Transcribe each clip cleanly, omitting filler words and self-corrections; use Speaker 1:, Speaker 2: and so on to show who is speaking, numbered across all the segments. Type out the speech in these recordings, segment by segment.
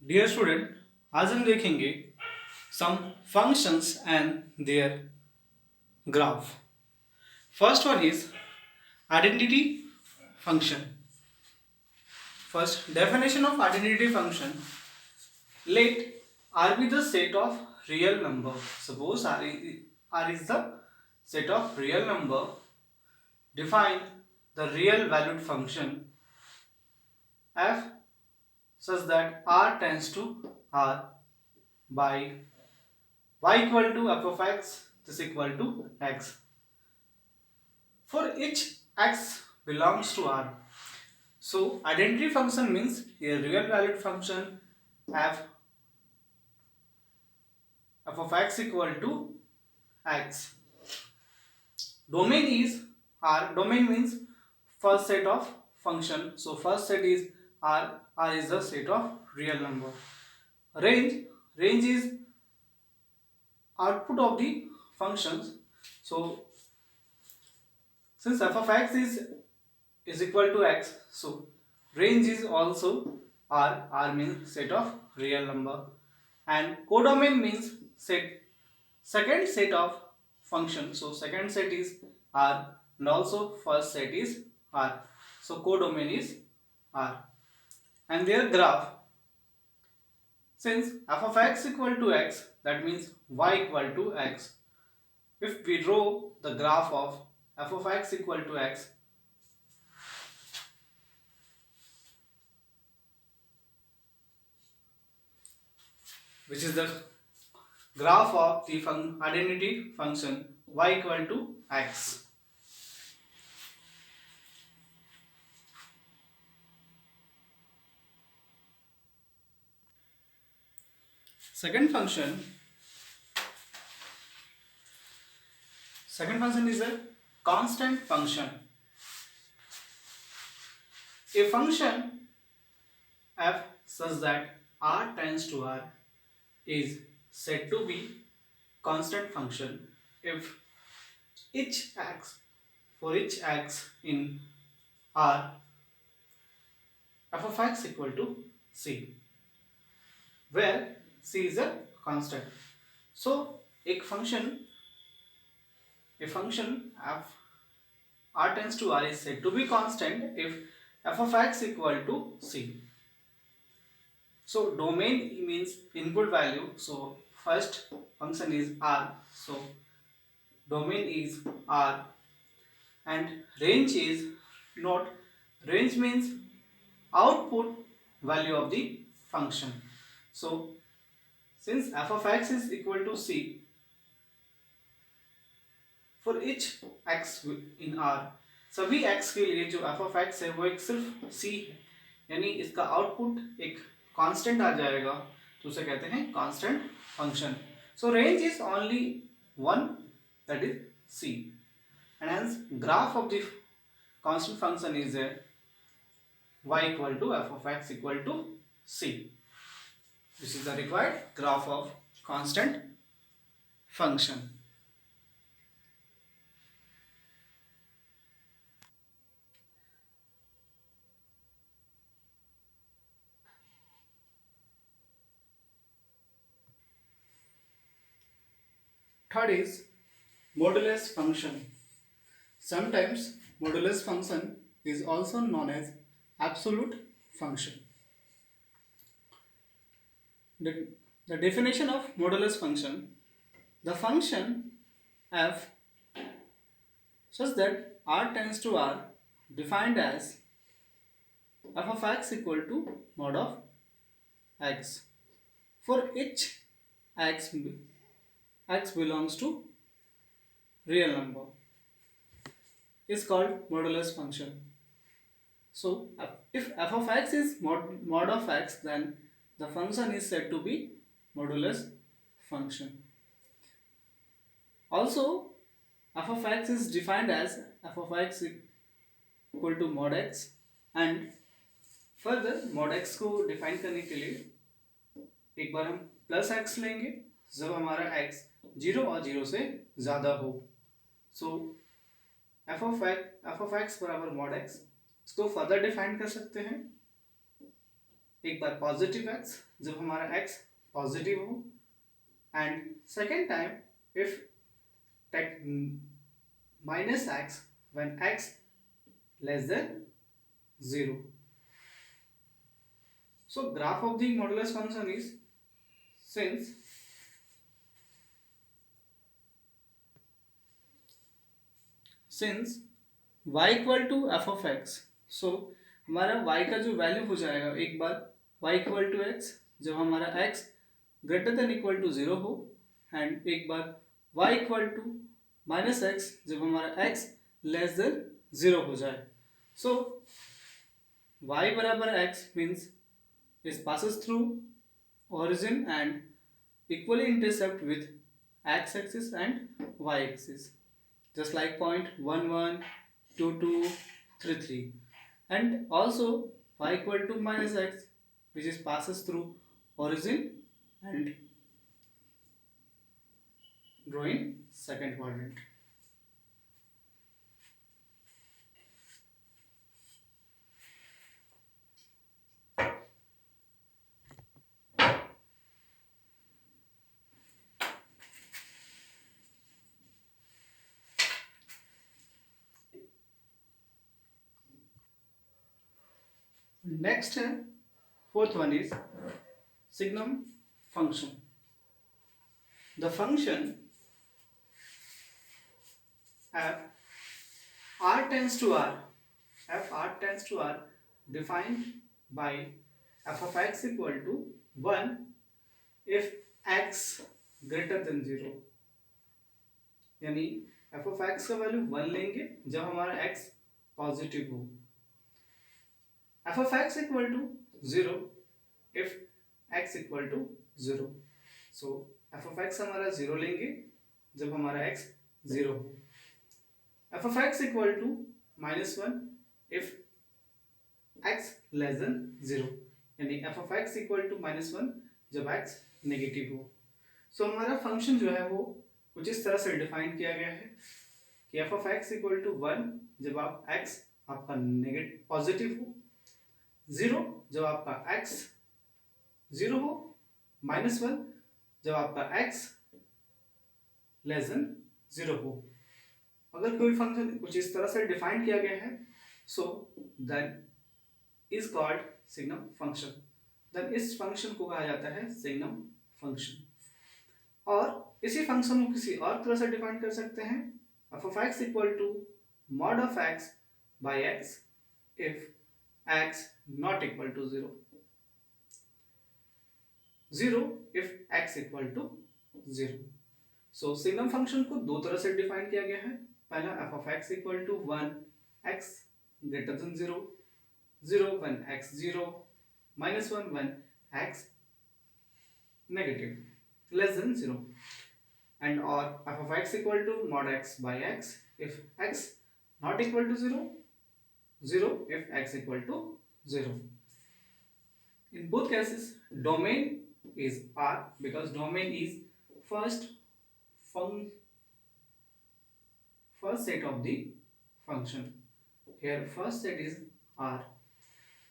Speaker 1: Dear student, आज हम देखेंगे some functions and their graph. First one is identity function. First definition of identity function: let R be the set of real number. Suppose R is the set of real number. Define the real valued function f such that R tends to R by y equal to f of x is equal to x for each x belongs to R. So identity function means a real valued function f of x equal to x. Domain is R. Domain means first set of function. So first set is R. R is the set of real number. Range is output of the functions. So since f of x is equal to x, so range is also R. R means set of real number, and codomain means second set of function. So second set is R and also first set is R. So codomain is R. And their graph, since f of x equal to x, that means y equal to x. If we draw the graph of f of x equal to x, which is the graph of the identity function y equal to x. Second function is a constant function. A function f such that R tends to R is said to be constant function if each x for each x in R f of x equal to c, where c is a constant. So a function f R tends to R is said to be constant if f of x equal to c. So domain means input value. So first function is R. So domain is R, and range is not. Range means output value of the function. So since f of x is equal to c, for each x in R, सभी x के लिए जो f of x है वो एक सिर्फ c है, यानी इसका आउटपुट एक कांस्टेंट आ जाएगा, तो उसे कहते हैं constant function. So range is only one, that is c, and hence graph of the constant function is y equal to f of x equal to c. This is the required graph of constant function. Third is modulus function. Sometimes modulus function is also known as absolute function. The definition of modulus function: the function f such that R tends to R defined as f of x equal to mod of x for each x belongs to real number is called modulus function. So if f of x is mod of x, then the function is said to be modulus function. Also, f of x is defined as f of x equal to mod x, and further mod x को define करने के लिए एक बार हम plus x लेंगे जब हमारा x 0 और 0 से ज़्यादा हो. सो f of x बराबर mod x, इसको फर्दर डिफाइन कर सकते हैं एक बार पॉजिटिव x जब हमारा x पॉजिटिव हो, and second time if take minus x when x less than 0. So graph of the modulus function is since y equal to f of x, so हमारा y का जो value हो जाएगा एक बार y इक्वल टू एक्स जब हमारा x greater than equal to 0 हो, एंड एक बार y equal to minus x जब हमारा x लेस देन 0 हो जाए. सो y बराबर x means it passes through origin and equally intercept with x axis and y axis, just like point 1 1 2 2 3 3, and also y equal to minus x which is passes through origin and drawing second quadrant. Next, fourth one is signum function. The function f r tends to r defined by f of x equal to 1 if x greater than 0. यानी f of x का value 1 लेंगे जब हमारा x positive हो. f of x equal to 0 if x equal to 0. So f of x हमारा 0 लेंगे जब हमारा x 0 हो. f of x equal to minus 1 if x less than 0, यानी f of x equal to minus 1 जब x negative हो. सो हमारा function जो है वो कुछ इस तरह से डिफाइन किया गया है कि f of x equal to 1 जब आप x आपका नेगेटिव पॉजिटिव हो, 0 जब आपका x 0 हो, माइनस 1 जब आपका x लेस देन 0 हो. अगर कोई फंक्शन कुछ इस तरह से डिफाइन किया गया है, so then is called signum function. Then इस फंक्शन को कहा जाता है सिग्नम फंक्शन. और इसी फंक्शन को किसी और तरह से डिफाइन कर सकते हैं, f of x equal to mod of x by x if x not equal to 0. 0 if x equal to 0. So signum function को दो तरह से डिफाइन किया गया है. पहला f of x equal to 1 x greater than 0, 0 when x 0, minus 1 when x negative less than 0, and or f of x equal to mod x by x if x not equal to 0, 0 if x equal to 0. In both cases, domain is R because domain is first set of the function. Here first set is R,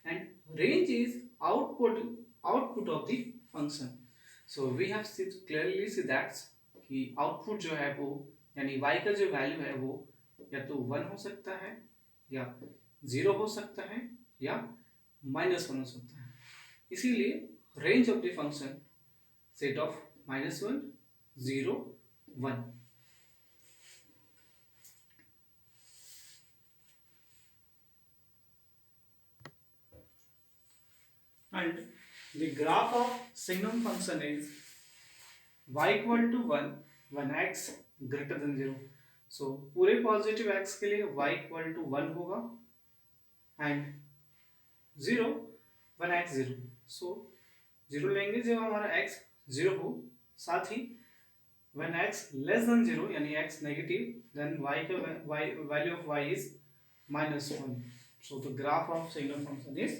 Speaker 1: and range is output of the function. So we have clearly see that कि output जो है वो यानी y का जो value है वो या तो 1 हो सकता है, या 0 हो सकता है, या -1 हो सकता है. इसीलिए range of the function set of -1 0 1. And the graph of signum function is y equal to 1 when x greater than 0. So पूरे पॉजिटिव x के लिए y equal to 1 होगा and 0 when x 0. So 0 लेंगे जब हमारा x 0 हो, साथ ही when x less than 0 यानी x negative, then y का value of y is -1. So the graph of signum function is